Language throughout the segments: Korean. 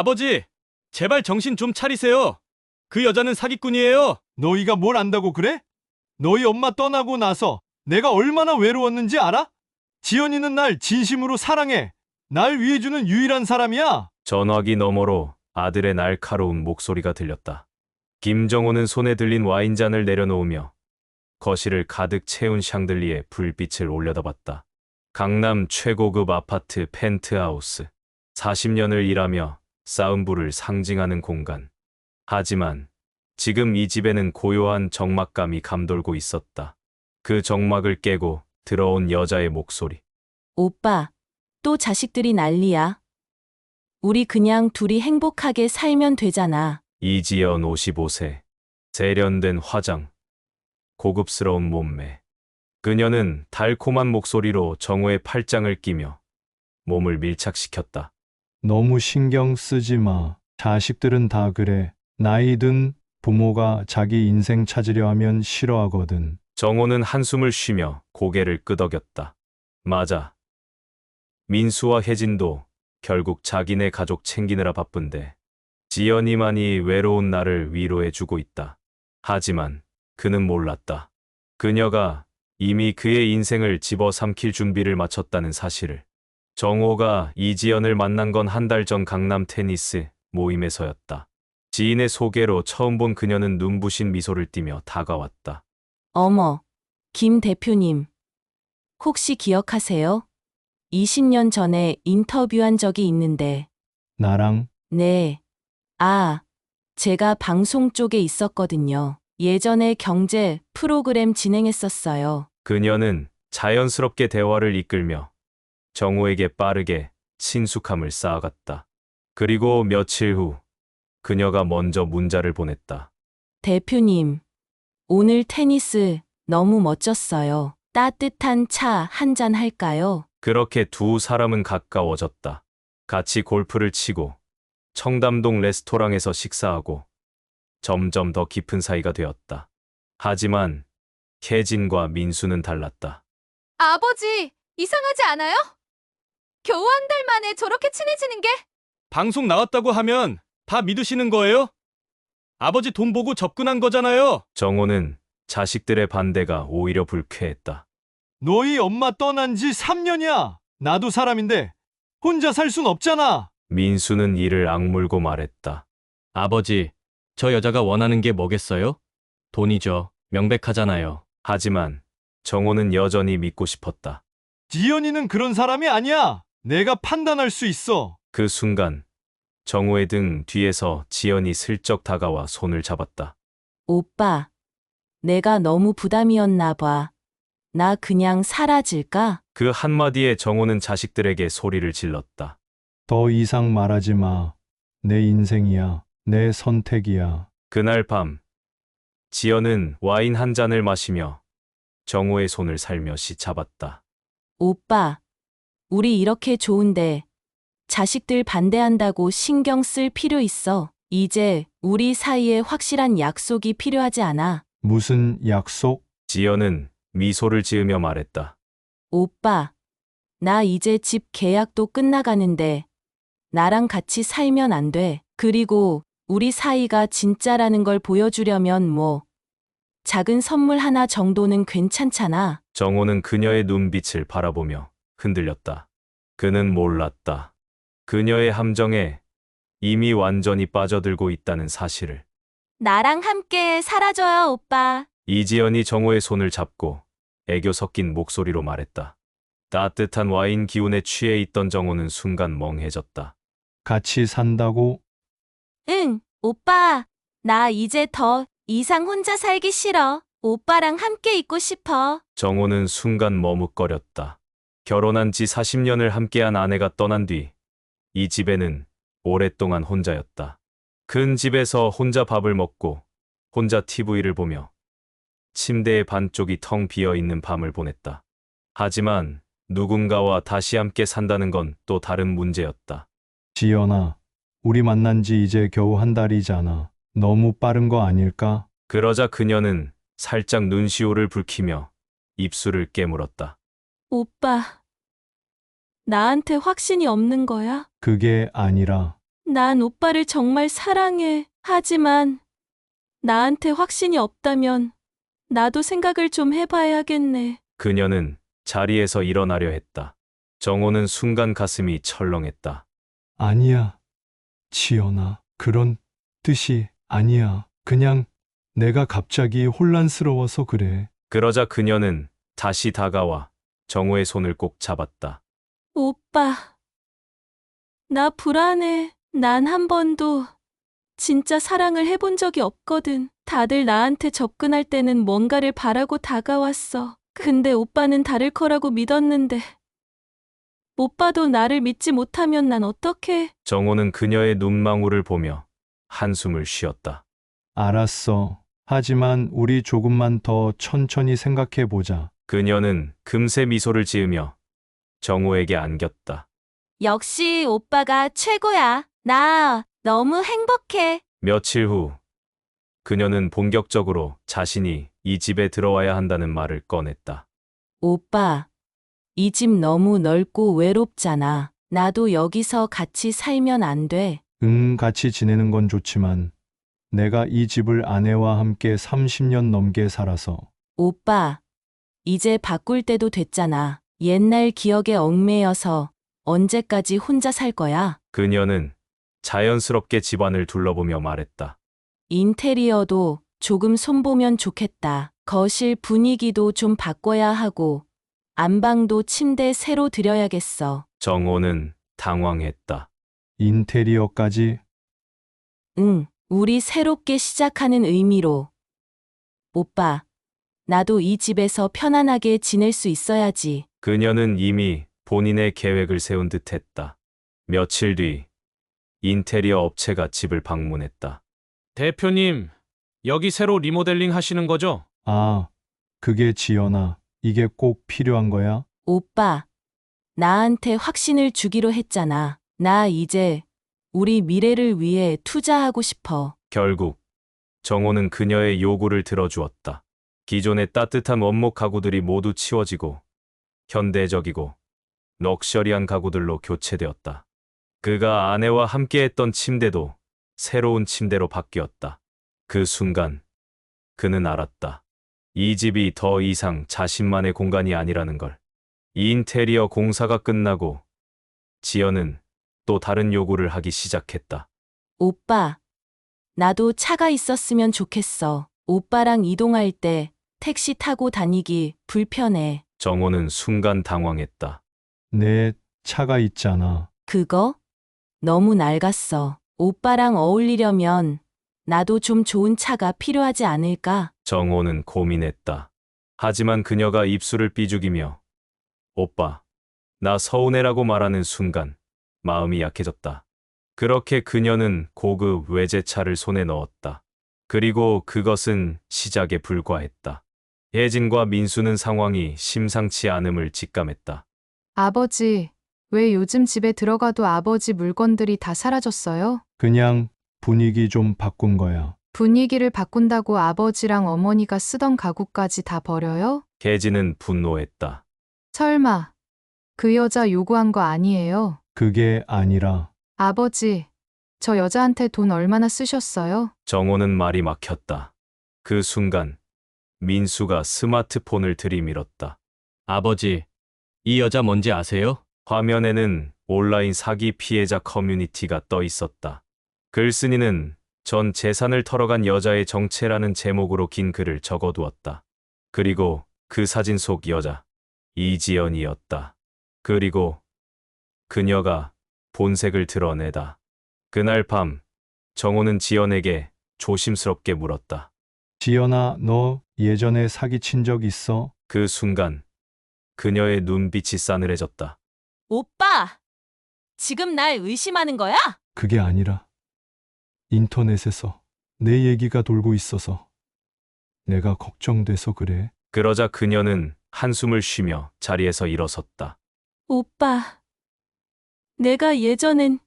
아버지, 제발 정신 좀 차리세요. 그 여자는 사기꾼이에요. 너희가 뭘 안다고 그래? 너희 엄마 떠나고 나서 내가 얼마나 외로웠는지 알아? 지연이는 날 진심으로 사랑해. 날 위해주는 유일한 사람이야. 전화기 너머로 아들의 날카로운 목소리가 들렸다. 김정호는 손에 들린 와인잔을 내려놓으며 거실을 가득 채운 샹들리에 불빛을 올려다봤다. 강남 최고급 아파트 펜트하우스. 40년을 일하며 쌓은 부를 상징하는 공간. 하지만 지금 이 집에는 고요한 적막감이 감돌고 있었다. 그 적막을 깨고 들어온 여자의 목소리. 오빠, 또 자식들이 난리야. 우리 그냥 둘이 행복하게 살면 되잖아. 이지연 55세. 세련된 화장. 고급스러운 몸매. 그녀는 달콤한 목소리로 정호의 팔짱을 끼며 몸을 밀착시켰다. 너무 신경 쓰지 마. 자식들은 다 그래. 나이 든 부모가 자기 인생 찾으려 하면 싫어하거든. 정호는 한숨을 쉬며 고개를 끄덕였다. 맞아. 민수와 혜진도 결국 자기네 가족 챙기느라 바쁜데 지연이만이 외로운 나를 위로해주고 있다. 하지만 그는 몰랐다. 그녀가 이미 그의 인생을 집어삼킬 준비를 마쳤다는 사실을. 정호가 이지연을 만난 건 한 달 전 강남 테니스 모임에서였다. 지인의 소개로 처음 본 그녀는 눈부신 미소를 띠며 다가왔다. 어머, 김 대표님. 혹시 기억하세요? 20년 전에 인터뷰한 적이 있는데. 나랑 네. 아, 제가 방송 쪽에 있었거든요. 예전에 경제 프로그램 진행했었어요. 그녀는 자연스럽게 대화를 이끌며 정호에게 빠르게 친숙함을 쌓아갔다. 그리고 며칠 후 그녀가 먼저 문자를 보냈다. 대표님, 오늘 테니스 너무 멋졌어요. 따뜻한 차 한 잔 할까요? 그렇게 두 사람은 가까워졌다. 같이 골프를 치고 청담동 레스토랑에서 식사하고 점점 더 깊은 사이가 되었다. 하지만 혜진과 민수는 달랐다. 아버지, 이상하지 않아요? 겨우 한 달 만에 저렇게 친해지는 게? 방송 나왔다고 하면 다 믿으시는 거예요? 아버지 돈 보고 접근한 거잖아요. 정호는 자식들의 반대가 오히려 불쾌했다. 너희 엄마 떠난 지 3년이야. 나도 사람인데 혼자 살 순 없잖아. 민수는 이를 악물고 말했다. 아버지, 저 여자가 원하는 게 뭐겠어요? 돈이죠. 명백하잖아요. 하지만 정호는 여전히 믿고 싶었다. 지연이는 그런 사람이 아니야. 내가 판단할 수 있어. 그 순간 정호의 등 뒤에서 지연이 슬쩍 다가와 손을 잡았다. 오빠, 내가 너무 부담이었나 봐. 나 그냥 사라질까? 그 한마디에 정호는 자식들에게 소리를 질렀다. 더 이상 말하지 마. 내 인생이야. 내 선택이야. 그날 밤 지연은 와인 한 잔을 마시며 정호의 손을 살며시 잡았다. 오빠, 우리 이렇게 좋은데 자식들 반대한다고 신경 쓸 필요 있어. 이제 우리 사이에 확실한 약속이 필요하지 않아. 무슨 약속? 지연은 미소를 지으며 말했다. 오빠, 나 이제 집 계약도 끝나가는데 나랑 같이 살면 안 돼. 그리고 우리 사이가 진짜라는 걸 보여주려면 뭐 작은 선물 하나 정도는 괜찮잖아. 정호는 그녀의 눈빛을 바라보며 흔들렸다. 그는 몰랐다. 그녀의 함정에 이미 완전히 빠져들고 있다는 사실을. 나랑 함께 살아줘요, 오빠. 이지연이 정호의 손을 잡고 애교 섞인 목소리로 말했다. 따뜻한 와인 기운에 취해 있던 정호는 순간 멍해졌다. 같이 산다고? 응, 오빠. 나 이제 더 이상 혼자 살기 싫어. 오빠랑 함께 있고 싶어. 정호는 순간 머뭇거렸다. 결혼한 지 40년을 함께한 아내가 떠난 뒤 이 집에는 오랫동안 혼자였다. 큰 집에서 혼자 밥을 먹고 혼자 TV를 보며 침대의 반쪽이 텅 비어 있는 밤을 보냈다. 하지만 누군가와 다시 함께 산다는 건 또 다른 문제였다. 지연아, 우리 만난 지 이제 겨우 한 달이잖아. 너무 빠른 거 아닐까? 그러자 그녀는 살짝 눈시울을 붉히며 입술을 깨물었다. 오빠, 나한테 확신이 없는 거야? 그게 아니라 난 오빠를 정말 사랑해. 하지만 나한테 확신이 없다면 나도 생각을 좀 해봐야겠네. 그녀는 자리에서 일어나려 했다. 정호는 순간 가슴이 철렁했다. 아니야. 지연아, 그런 뜻이 아니야. 그냥 내가 갑자기 혼란스러워서 그래. 그러자 그녀는 다시 다가와 정호의 손을 꼭 잡았다. 오빠, 나 불안해. 난 한 번도 진짜 사랑을 해본 적이 없거든. 다들 나한테 접근할 때는 뭔가를 바라고 다가왔어. 근데 오빠는 다를 거라고 믿었는데. 오빠도 나를 믿지 못하면 난 어떡해? 정호는 그녀의 눈망울을 보며 한숨을 쉬었다. 알았어. 하지만 우리 조금만 더 천천히 생각해 보자. 그녀는 금세 미소를 지으며 정호에게 안겼다. 역시 오빠가 최고야. 나 너무 행복해. 며칠 후 그녀는 본격적으로 자신이 이 집에 들어와야 한다는 말을 꺼냈다. 오빠, 이 집 너무 넓고 외롭잖아. 나도 여기서 같이 살면 안 돼. 같이 지내는 건 좋지만 내가 이 집을 아내와 함께 30년 넘게 살아서 오빠, 이제 바꿀 때도 됐잖아. 옛날 기억에 얽매여서 언제까지 혼자 살 거야? 그녀는 자연스럽게 집안을 둘러보며 말했다. 인테리어도 조금 손보면 좋겠다. 거실 분위기도 좀 바꿔야 하고, 안방도 침대 새로 드려야겠어. 정호는 당황했다. 인테리어까지. 응, 우리 새롭게 시작하는 의미로. 오빠, 나도 이 집에서 편안하게 지낼 수 있어야지. 그녀는 이미 본인의 계획을 세운 듯했다. 며칠 뒤 인테리어 업체가 집을 방문했다. 대표님, 여기 새로 리모델링 하시는 거죠? 아, 그게 지연아. 이게 꼭 필요한 거야? 오빠, 나한테 확신을 주기로 했잖아. 나 이제 우리 미래를 위해 투자하고 싶어. 결국 정호는 그녀의 요구를 들어주었다. 기존의 따뜻한 원목 가구들이 모두 치워지고 현대적이고 럭셔리한 가구들로 교체되었다. 그가 아내와 함께했던 침대도 새로운 침대로 바뀌었다. 그 순간 그는 알았다. 이 집이 더 이상 자신만의 공간이 아니라는 걸. 인테리어 공사가 끝나고 지연은 또 다른 요구를 하기 시작했다. 오빠, 나도 차가 있었으면 좋겠어. 오빠랑 이동할 때 택시 타고 다니기 불편해. 정호는 순간 당황했다. 내 차가 있잖아. 그거? 너무 낡았어. 오빠랑 어울리려면 나도 좀 좋은 차가 필요하지 않을까? 정호는 고민했다. 하지만 그녀가 입술을 삐죽이며 오빠, 나 서운해라고 말하는 순간 마음이 약해졌다. 그렇게 그녀는 고급 외제차를 손에 넣었다. 그리고 그것은 시작에 불과했다. 혜진과 민수는 상황이 심상치 않음을 직감했다. 아버지, 왜 요즘 집에 들어가도 아버지 물건들이 다 사라졌어요? 그냥 분위기 좀 바꾼 거야. 분위기를 바꾼다고 아버지랑 어머니가 쓰던 가구까지 다 버려요? 혜진은 분노했다. 설마, 그 여자 요구한 거 아니에요? 그게 아니라 아버지, 저 여자한테 돈 얼마나 쓰셨어요? 정호는 말이 막혔다. 그 순간 민수가 스마트폰을 들이밀었다. 아버지, 이 여자 뭔지 아세요? 화면에는 온라인 사기 피해자 커뮤니티가 떠 있었다. 글쓴이는 전 재산을 털어간 여자의 정체라는 제목으로 긴 글을 적어두었다. 그리고 그 사진 속 여자, 이지연이었다. 그리고 그녀가 본색을 드러내다. 그날 밤 정호는 지연에게 조심스럽게 물었다. 지연아, 너 예전에 사기친 적 있어? 그 순간 그녀의 눈빛이 싸늘해졌다. 오빠! 지금 날 의심하는 거야? 그게 아니라 인터넷에서 내 얘기가 돌고 있어서 내가 걱정돼서 그래. 그러자 그녀는 한숨을 쉬며 자리에서 일어섰다. 오빠, 내가 예전엔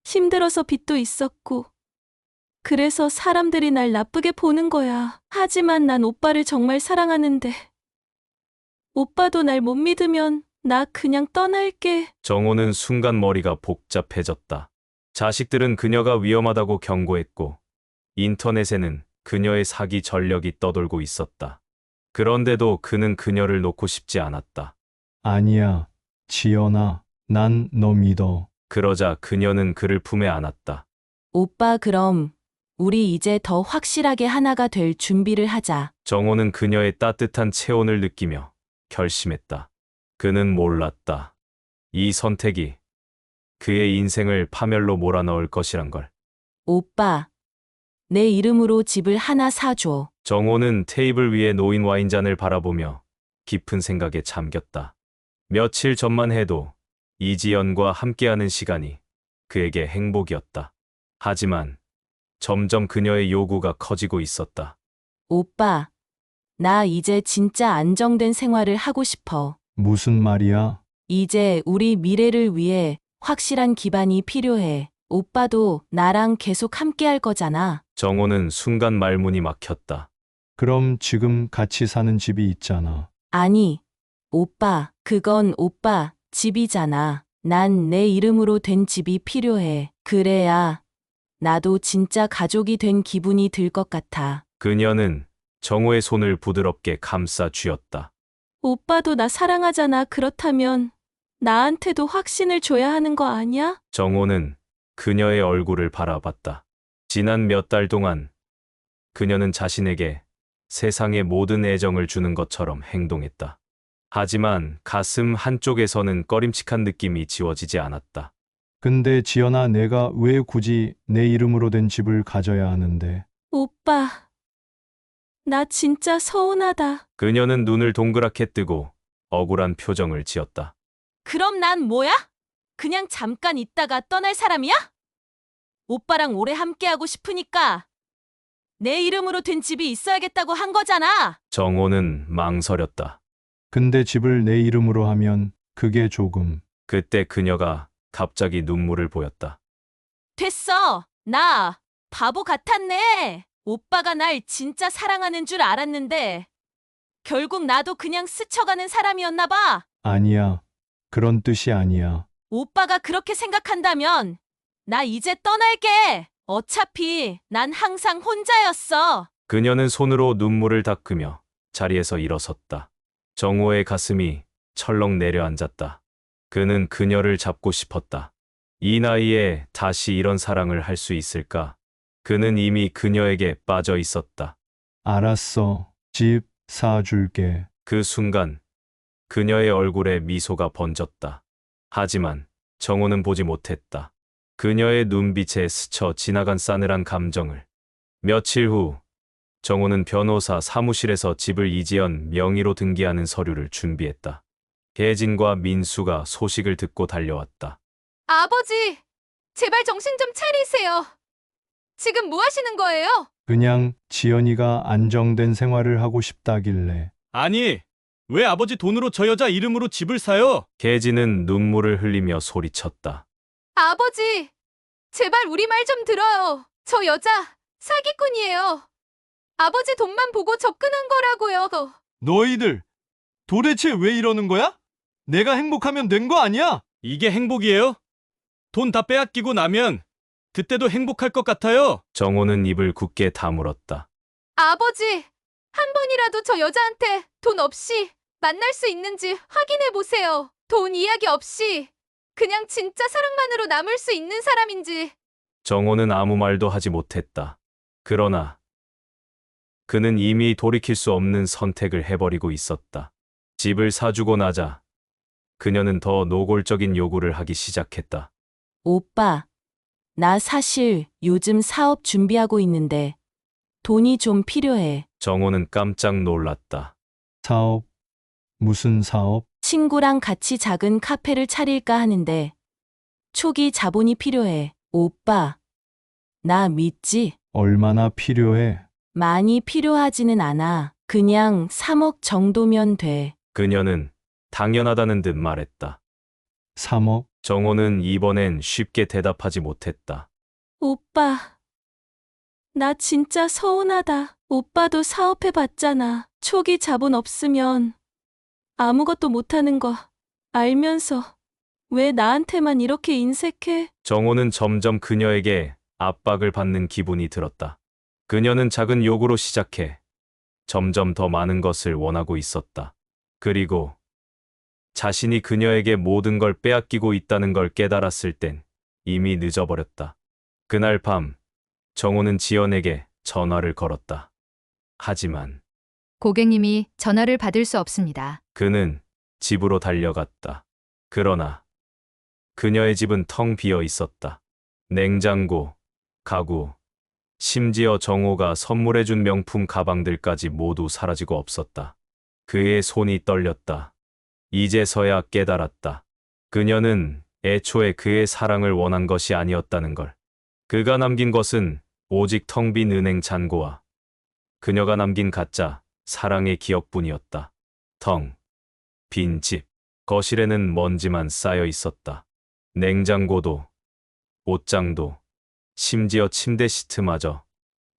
힘들어서 빚도 있었고, 그래서 사람들이 날 나쁘게 보는 거야. 하지만 난 오빠를 정말 사랑하는데, 오빠도 날 못 믿으면 나 그냥 떠날게. 정호는 순간 머리가 복잡해졌다. 자식들은 그녀가 위험하다고 경고했고 인터넷에는 그녀의 사기 전력이 떠돌고 있었다. 그런데도 그는 그녀를 놓고 싶지 않았다. 아니야, 지연아. 난 너 믿어. 그러자 그녀는 그를 품에 안았다. 오빠, 그럼 우리 이제 더 확실하게 하나가 될 준비를 하자. 정호는 그녀의 따뜻한 체온을 느끼며 결심했다. 그는 몰랐다. 이 선택이 그의 인생을 파멸로 몰아넣을 것이란 걸. 오빠, 내 이름으로 집을 하나 사줘. 정호는 테이블 위에 놓인 와인잔을 바라보며 깊은 생각에 잠겼다. 며칠 전만 해도 이지연과 함께하는 시간이 그에게 행복이었다. 하지만 점점 그녀의 요구가 커지고 있었다. 오빠, 나 이제 진짜 안정된 생활을 하고 싶어. 무슨 말이야? 이제 우리 미래를 위해 확실한 기반이 필요해. 오빠도 나랑 계속 함께 할 거잖아. 정호는 순간 말문이 막혔다. 그럼 지금 같이 사는 집이 있잖아. 아니, 오빠, 그건 오빠 집이잖아. 난 내 이름으로 된 집이 필요해. 그래야 나도 진짜 가족이 된 기분이 들 것 같아. 그녀는 정호의 손을 부드럽게 감싸 쥐었다. 오빠도 나 사랑하잖아. 그렇다면 나한테도 확신을 줘야 하는 거 아니야? 정호는 그녀의 얼굴을 바라봤다. 지난 몇 달 동안 그녀는 자신에게 세상의 모든 애정을 주는 것처럼 행동했다. 하지만 가슴 한쪽에서는 꺼림칙한 느낌이 지워지지 않았다. 근데 지연아, 내가 왜 굳이 내 이름으로 된 집을 가져야 하는데? 오빠, 나 진짜 서운하다. 그녀는 눈을 동그랗게 뜨고 억울한 표정을 지었다. 그럼 난 뭐야? 그냥 잠깐 있다가 떠날 사람이야? 오빠랑 오래 함께하고 싶으니까 내 이름으로 된 집이 있어야겠다고 한 거잖아. 정호는 망설였다. 근데 집을 내 이름으로 하면 그게 조금. 그때 그녀가 갑자기 눈물을 보였다. 됐어. 나 바보 같았네. 오빠가 날 진짜 사랑하는 줄 알았는데 결국 나도 그냥 스쳐가는 사람이었나 봐. 아니야. 그런 뜻이 아니야. 오빠가 그렇게 생각한다면 나 이제 떠날게. 어차피 난 항상 혼자였어. 그녀는 손으로 눈물을 닦으며 자리에서 일어섰다. 정호의 가슴이 철렁 내려앉았다. 그는 그녀를 잡고 싶었다. 이 나이에 다시 이런 사랑을 할 수 있을까? 그는 이미 그녀에게 빠져 있었다. 알았어. 집 사줄게. 그 순간 그녀의 얼굴에 미소가 번졌다. 하지만 정호는 보지 못했다. 그녀의 눈빛에 스쳐 지나간 싸늘한 감정을. 며칠 후 정호는 변호사 사무실에서 집을 이지연 명의로 등기하는 서류를 준비했다. 혜진과 민수가 소식을 듣고 달려왔다. 아버지, 제발 정신 좀 차리세요. 지금 뭐 하시는 거예요? 그냥 지연이가 안정된 생활을 하고 싶다길래. 아니, 왜 아버지 돈으로 저 여자 이름으로 집을 사요? 혜진은 눈물을 흘리며 소리쳤다. 아버지, 제발 우리 말 좀 들어요. 저 여자 사기꾼이에요. 아버지 돈만 보고 접근한 거라고요. 너희들 도대체 왜 이러는 거야? 내가 행복하면 된 거 아니야? 이게 행복이에요? 돈 다 빼앗기고 나면 그때도 행복할 것 같아요. 정호는 입을 굳게 다물었다. 아버지, 한 번이라도 저 여자한테 돈 없이 만날 수 있는지 확인해 보세요. 돈 이야기 없이 그냥 진짜 사랑만으로 남을 수 있는 사람인지. 정호는 아무 말도 하지 못했다. 그러나 그는 이미 돌이킬 수 없는 선택을 해버리고 있었다. 집을 사주고 나자 그녀는 더 노골적인 요구를 하기 시작했다. 오빠, 나 사실 요즘 사업 준비하고 있는데 돈이 좀 필요해. 정호는 깜짝 놀랐다. 사업? 무슨 사업? 친구랑 같이 작은 카페를 차릴까 하는데 초기 자본이 필요해. 오빠, 나 믿지? 얼마나 필요해? 많이 필요하지는 않아. 그냥 3억 정도면 돼. 그녀는 당연하다는 듯 말했다. 3억? 정호는 이번엔 쉽게 대답하지 못했다. 오빠, 나 진짜 서운하다. 오빠도 사업해봤잖아. 초기 자본 없으면 아무것도 못하는 거 알면서 왜 나한테만 이렇게 인색해? 정호는 점점 그녀에게 압박을 받는 기분이 들었다. 그녀는 작은 요구로 시작해 점점 더 많은 것을 원하고 있었다. 그리고 자신이 그녀에게 모든 걸 빼앗기고 있다는 걸 깨달았을 땐 이미 늦어버렸다. 그날 밤 정호는 지연에게 전화를 걸었다. 하지만 고객님이 전화를 받을 수 없습니다. 그는 집으로 달려갔다. 그러나 그녀의 집은 텅 비어 있었다. 냉장고, 가구, 심지어 정호가 선물해준 명품 가방들까지 모두 사라지고 없었다. 그의 손이 떨렸다. 이제서야 깨달았다. 그녀는 애초에 그의 사랑을 원한 것이 아니었다는 걸. 그가 남긴 것은 오직 텅 빈 은행 잔고와 그녀가 남긴 가짜 사랑의 기억뿐이었다. 텅 빈 집. 거실에는 먼지만 쌓여 있었다. 냉장고도, 옷장도, 심지어 침대 시트마저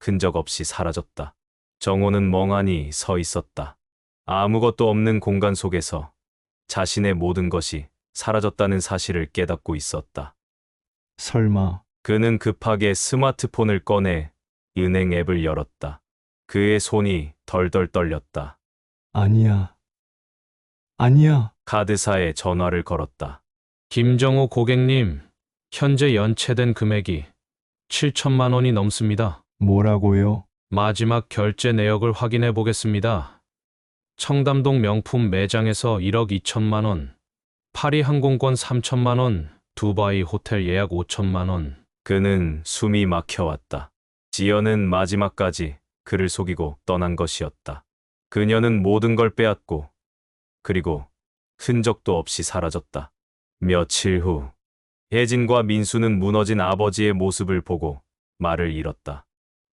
흔적 없이 사라졌다. 정호는 멍하니 서 있었다. 아무것도 없는 공간 속에서 자신의 모든 것이 사라졌다는 사실을 깨닫고 있었다. 설마 그는 급하게 스마트폰을 꺼내 은행 앱을 열었다. 그의 손이 덜덜 떨렸다. 아니야. 아니야. 카드사에 전화를 걸었다. 김정호 고객님, 현재 연체된 금액이 7천만 원이 넘습니다. 뭐라고요? 마지막 결제 내역을 확인해 보겠습니다. 청담동 명품 매장에서 1억 2천만 원, 파리 항공권 3천만 원, 두바이 호텔 예약 5천만 원. 그는 숨이 막혀왔다. 지연은 마지막까지 그를 속이고 떠난 것이었다. 그녀는 모든 걸 빼앗고 그리고 흔적도 없이 사라졌다. 며칠 후 혜진과 민수는 무너진 아버지의 모습을 보고 말을 잃었다.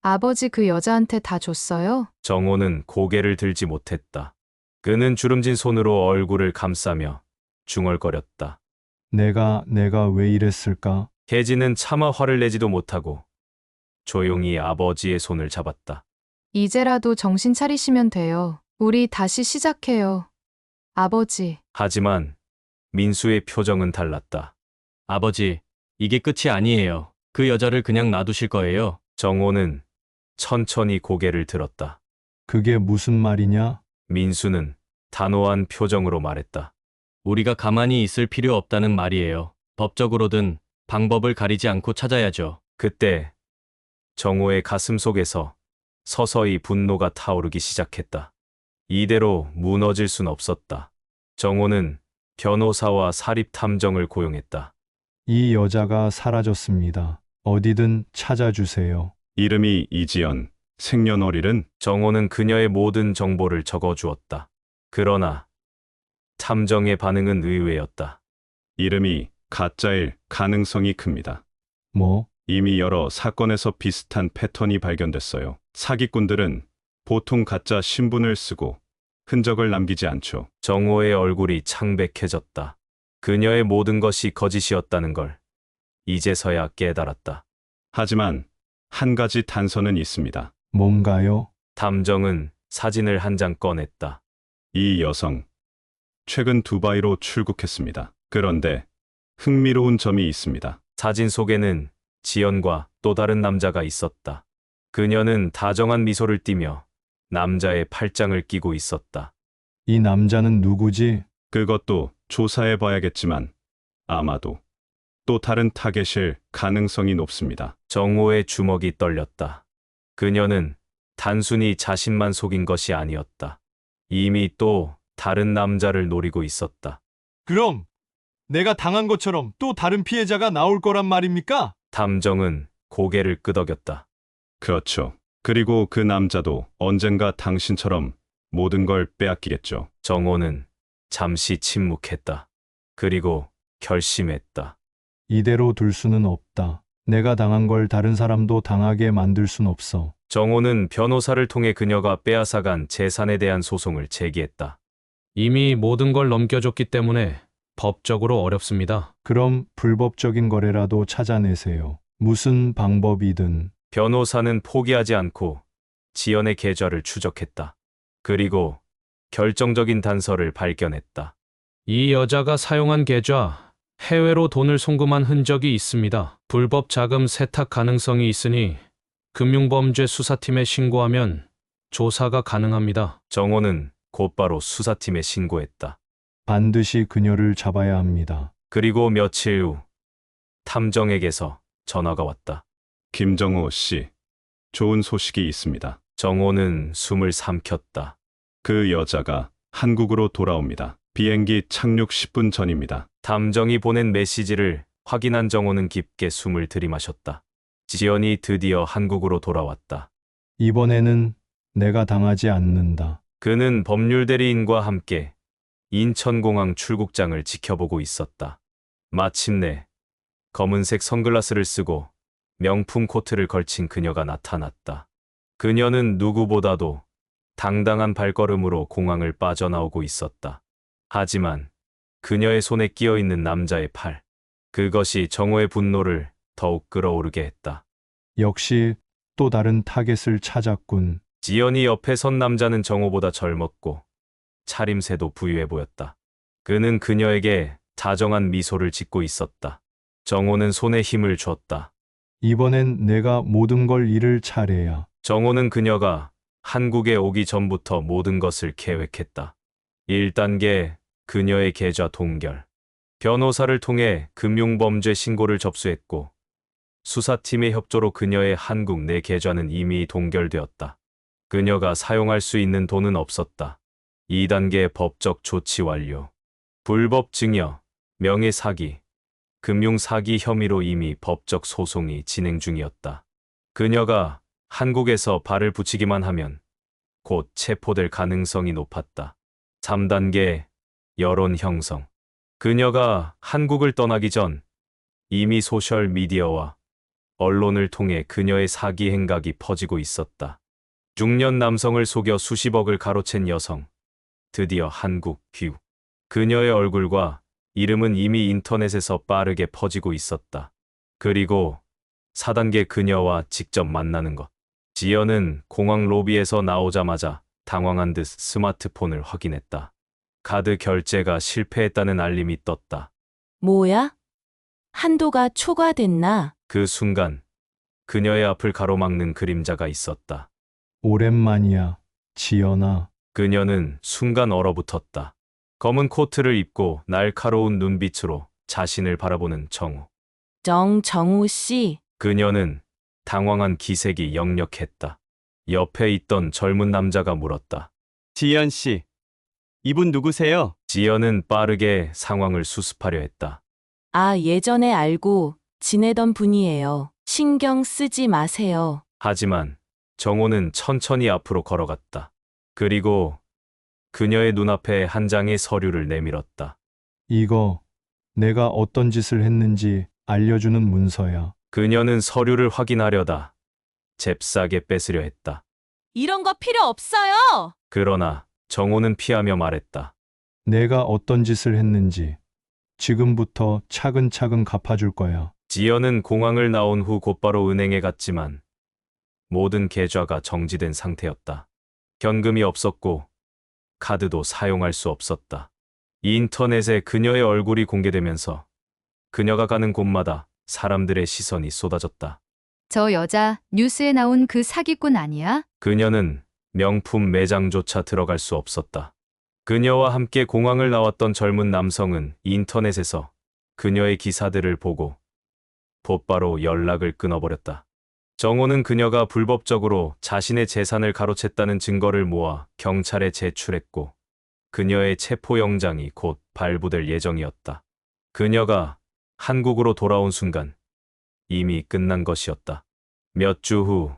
아버지 그 여자한테 다 줬어요? 정호는 고개를 들지 못했다. 그는 주름진 손으로 얼굴을 감싸며 중얼거렸다. 내가 왜 이랬을까? 혜진은 차마 화를 내지도 못하고 조용히 아버지의 손을 잡았다. 이제라도 정신 차리시면 돼요. 우리 다시 시작해요. 아버지. 하지만 민수의 표정은 달랐다. 아버지, 이게 끝이 아니에요. 그 여자를 그냥 놔두실 거예요. 정호는 천천히 고개를 들었다. 그게 무슨 말이냐? 민수는 단호한 표정으로 말했다. 우리가 가만히 있을 필요 없다는 말이에요. 법적으로든 방법을 가리지 않고 찾아야죠. 그때 정호의 가슴 속에서 서서히 분노가 타오르기 시작했다. 이대로 무너질 순 없었다. 정호는 변호사와 사립탐정을 고용했다. 이 여자가 사라졌습니다. 어디든 찾아주세요. 이름이 이지연, 생년월일은 정호는 그녀의 모든 정보를 적어주었다. 그러나 탐정의 반응은 의외였다. 이름이 가짜일 가능성이 큽니다. 뭐? 이미 여러 사건에서 비슷한 패턴이 발견됐어요. 사기꾼들은 보통 가짜 신분을 쓰고 흔적을 남기지 않죠. 정호의 얼굴이 창백해졌다. 그녀의 모든 것이 거짓이었다는 걸 이제서야 깨달았다. 하지만 한 가지 단서는 있습니다. 뭔가요? 탐정은 사진을 한 장 꺼냈다. 이 여성, 최근 두바이로 출국했습니다. 그런데 흥미로운 점이 있습니다. 사진 속에는 지연과 또 다른 남자가 있었다. 그녀는 다정한 미소를 띠며 남자의 팔짱을 끼고 있었다. 이 남자는 누구지? 그것도 조사해 봐야겠지만 아마도 또 다른 타겟일 가능성이 높습니다. 정호의 주먹이 떨렸다. 그녀는 단순히 자신만 속인 것이 아니었다. 이미 또 다른 남자를 노리고 있었다. 그럼 내가 당한 것처럼 또 다른 피해자가 나올 거란 말입니까? 탐정은 고개를 끄덕였다. 그렇죠. 그리고 그 남자도 언젠가 당신처럼 모든 걸 빼앗기겠죠. 정호는 잠시 침묵했다. 그리고 결심했다. 이대로 둘 수는 없다. 내가 당한 걸 다른 사람도 당하게 만들 순 없어. 정호는 변호사를 통해 그녀가 빼앗아간 재산에 대한 소송을 제기했다. 이미 모든 걸 넘겨줬기 때문에 법적으로 어렵습니다. 그럼 불법적인 거래라도 찾아내세요. 무슨 방법이든. 변호사는 포기하지 않고 지연의 계좌를 추적했다. 그리고 결정적인 단서를 발견했다. 이 여자가 사용한 계좌, 해외로 돈을 송금한 흔적이 있습니다. 불법 자금 세탁 가능성이 있으니 금융범죄 수사팀에 신고하면 조사가 가능합니다. 정호는 곧바로 수사팀에 신고했다. 반드시 그녀를 잡아야 합니다. 그리고 며칠 후 탐정에게서 전화가 왔다. 김정호 씨, 좋은 소식이 있습니다. 정호는 숨을 삼켰다. 그 여자가 한국으로 돌아옵니다. 비행기 착륙 10분 전입니다. 탐정이 보낸 메시지를 확인한 정호는 깊게 숨을 들이마셨다. 지연이 드디어 한국으로 돌아왔다. 이번에는 내가 당하지 않는다. 그는 법률 대리인과 함께 인천공항 출국장을 지켜보고 있었다. 마침내 검은색 선글라스를 쓰고 명품 코트를 걸친 그녀가 나타났다. 그녀는 누구보다도 당당한 발걸음으로 공항을 빠져나오고 있었다. 하지만 그녀의 손에 끼어 있는 남자의 팔, 그것이 정호의 분노를 더욱 끌어오르게 했다. 역시 또 다른 타겟을 찾았군. 지연이 옆에 선 남자는 정호보다 젊었고 차림새도 부유해 보였다. 그는 그녀에게 다정한 미소를 짓고 있었다. 정호는 손에 힘을 줬다. 이번엔 내가 모든 걸 잃을 차례야. 정호는 그녀가 한국에 오기 전부터 모든 것을 계획했다. 1단계 그녀의 계좌 동결. 변호사를 통해 금융범죄 신고를 접수했고 수사팀의 협조로 그녀의 한국 내 계좌는 이미 동결되었다. 그녀가 사용할 수 있는 돈은 없었다. 2단계 법적 조치 완료. 불법 증여, 명예사기, 금융사기 혐의로 이미 법적 소송이 진행 중이었다. 그녀가 한국에서 발을 붙이기만 하면 곧 체포될 가능성이 높았다. 3단계 여론 형성. 그녀가 한국을 떠나기 전 이미 소셜미디어와 언론을 통해 그녀의 사기 행각이 퍼지고 있었다. 중년 남성을 속여 수십억을 가로챈 여성. 드디어 한국 귀국. 그녀의 얼굴과 이름은 이미 인터넷에서 빠르게 퍼지고 있었다. 그리고 4단계 그녀와 직접 만나는 것. 지연은 공항 로비에서 나오자마자 당황한 듯 스마트폰을 확인했다. 카드 결제가 실패했다는 알림이 떴다. 뭐야? 한도가 초과됐나? 그 순간 그녀의 앞을 가로막는 그림자가 있었다. 오랜만이야, 지연아. 그녀는 순간 얼어붙었다. 검은 코트를 입고 날카로운 눈빛으로 자신을 바라보는 정우. 정우 씨. 그녀는 당황한 기색이 역력했다. 옆에 있던 젊은 남자가 물었다. 지연 씨, 이분 누구세요? 지연은 빠르게 상황을 수습하려 했다. 아, 예전에 알고 지내던 분이에요. 신경 쓰지 마세요. 하지만 정호는 천천히 앞으로 걸어갔다. 그리고 그녀의 눈앞에 한 장의 서류를 내밀었다. 이거 내가 어떤 짓을 했는지 알려주는 문서야. 그녀는 서류를 확인하려다 잽싸게 뺏으려 했다. 이런 거 필요 없어요. 그러나 정호는 피하며 말했다. 내가 어떤 짓을 했는지 지금부터 차근차근 갚아줄 거야. 지연은 공항을 나온 후 곧바로 은행에 갔지만 모든 계좌가 정지된 상태였다. 현금이 없었고 카드도 사용할 수 없었다. 인터넷에 그녀의 얼굴이 공개되면서 그녀가 가는 곳마다 사람들의 시선이 쏟아졌다. 저 여자 뉴스에 나온 그 사기꾼 아니야? 그녀는 명품 매장조차 들어갈 수 없었다. 그녀와 함께 공항을 나왔던 젊은 남성은 인터넷에서 그녀의 기사들을 보고 곧바로 연락을 끊어버렸다. 정호는 그녀가 불법적으로 자신의 재산을 가로챘다는 증거를 모아 경찰에 제출했고 그녀의 체포영장이 곧 발부될 예정이었다. 그녀가 한국으로 돌아온 순간 이미 끝난 것이었다. 몇 주 후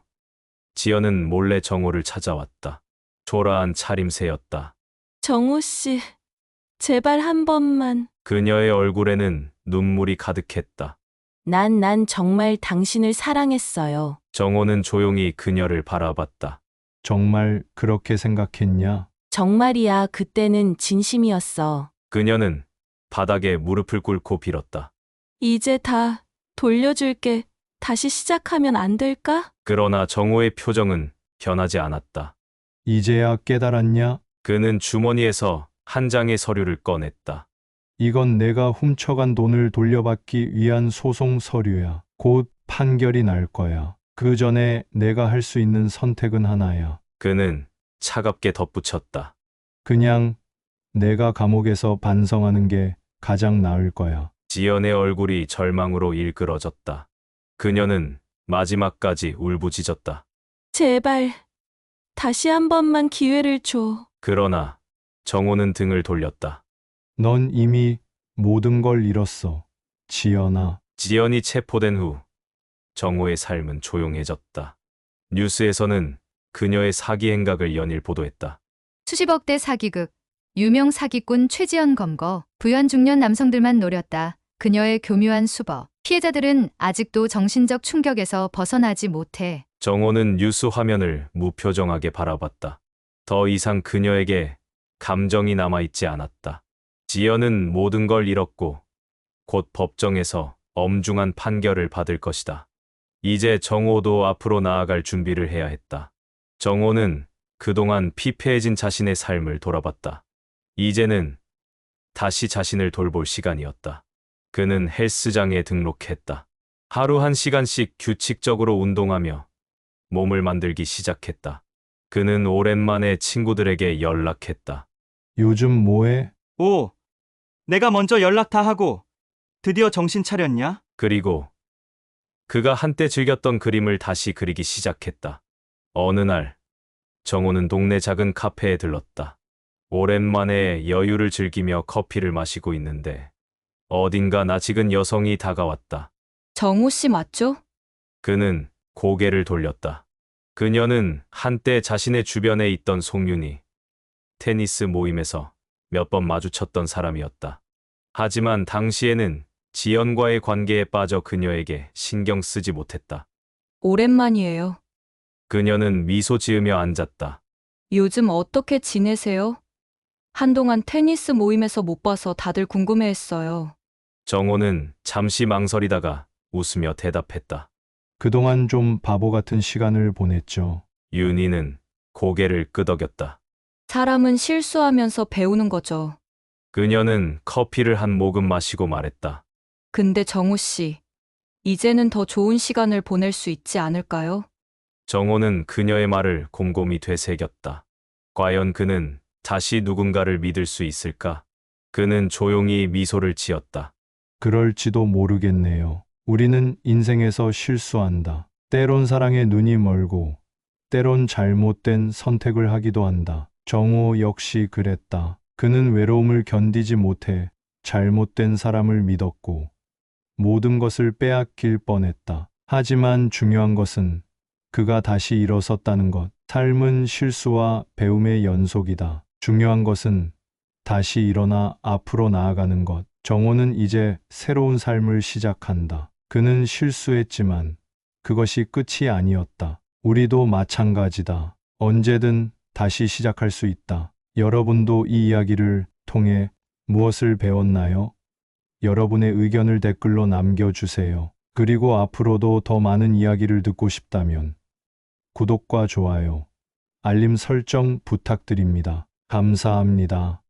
지연은 몰래 정호를 찾아왔다. 초라한 차림새였다. 정우 씨, 제발 한 번만. 그녀의 얼굴에는 눈물이 가득했다. 난 정말 당신을 사랑했어요. 정호는 조용히 그녀를 바라봤다. 정말 그렇게 생각했냐? 정말이야, 그때는 진심이었어. 그녀는 바닥에 무릎을 꿇고 빌었다. 이제 다 돌려줄게. 다시 시작하면 안 될까? 그러나 정호의 표정은 변하지 않았다. 이제야 깨달았냐? 그는 주머니에서 한 장의 서류를 꺼냈다. 이건 내가 훔쳐간 돈을 돌려받기 위한 소송 서류야. 곧 판결이 날 거야. 그 전에 내가 할 수 있는 선택은 하나야. 그는 차갑게 덧붙였다. 그냥 내가 감옥에서 반성하는 게 가장 나을 거야. 지연의 얼굴이 절망으로 일그러졌다. 그녀는 마지막까지 울부짖었다. 제발, 다시 한 번만 기회를 줘. 그러나 정호는 등을 돌렸다. 넌 이미 모든 걸 잃었어. 지연아. 지연이 체포된 후 정호의 삶은 조용해졌다. 뉴스에서는 그녀의 사기 행각을 연일 보도했다. 수십억대 사기극. 유명 사기꾼 최지연 검거. 부연 중년 남성들만 노렸다. 그녀의 교묘한 수법. 피해자들은 아직도 정신적 충격에서 벗어나지 못해. 정호는 뉴스 화면을 무표정하게 바라봤다. 더 이상 그녀에게 감정이 남아있지 않았다. 지연은 모든 걸 잃었고 곧 법정에서 엄중한 판결을 받을 것이다. 이제 정호도 앞으로 나아갈 준비를 해야 했다. 정호는 그동안 피폐해진 자신의 삶을 돌아봤다. 이제는 다시 자신을 돌볼 시간이었다. 그는 헬스장에 등록했다. 하루 1시간씩 규칙적으로 운동하며 몸을 만들기 시작했다. 그는 오랜만에 친구들에게 연락했다. 요즘 뭐해? 오, 내가 먼저 연락 다 하고 드디어 정신 차렸냐? 그리고 그가 한때 즐겼던 그림을 다시 그리기 시작했다. 어느 날 정호는 동네 작은 카페에 들렀다. 오랜만에 여유를 즐기며 커피를 마시고 있는데 어딘가 낯익은 여성이 다가왔다. 정호 씨 맞죠? 그는 고개를 돌렸다. 그녀는 한때 자신의 주변에 있던 송윤이 테니스 모임에서 몇 번 마주쳤던 사람이었다. 하지만 당시에는 지연과의 관계에 빠져 그녀에게 신경 쓰지 못했다. 오랜만이에요. 그녀는 미소 지으며 앉았다. 요즘 어떻게 지내세요? 한동안 테니스 모임에서 못 봐서 다들 궁금해했어요. 정호는 잠시 망설이다가 웃으며 대답했다. 그동안 좀 바보 같은 시간을 보냈죠. 윤희는 고개를 끄덕였다. 사람은 실수하면서 배우는 거죠. 그녀는 커피를 한 모금 마시고 말했다. 근데 정호 씨, 이제는 더 좋은 시간을 보낼 수 있지 않을까요? 정호는 그녀의 말을 곰곰이 되새겼다. 과연 그는 다시 누군가를 믿을 수 있을까? 그는 조용히 미소를 지었다. 그럴지도 모르겠네요. 우리는 인생에서 실수한다. 때론 사랑에 눈이 멀고, 때론 잘못된 선택을 하기도 한다. 정호 역시 그랬다. 그는 외로움을 견디지 못해 잘못된 사람을 믿었고, 모든 것을 빼앗길 뻔했다. 하지만 중요한 것은 그가 다시 일어섰다는 것. 삶은 실수와 배움의 연속이다. 중요한 것은 다시 일어나 앞으로 나아가는 것. 정호는 이제 새로운 삶을 시작한다. 그는 실수했지만 그것이 끝이 아니었다. 우리도 마찬가지다. 언제든 다시 시작할 수 있다. 여러분도 이 이야기를 통해 무엇을 배웠나요? 여러분의 의견을 댓글로 남겨주세요. 그리고 앞으로도 더 많은 이야기를 듣고 싶다면 구독과 좋아요, 알림 설정 부탁드립니다. 감사합니다.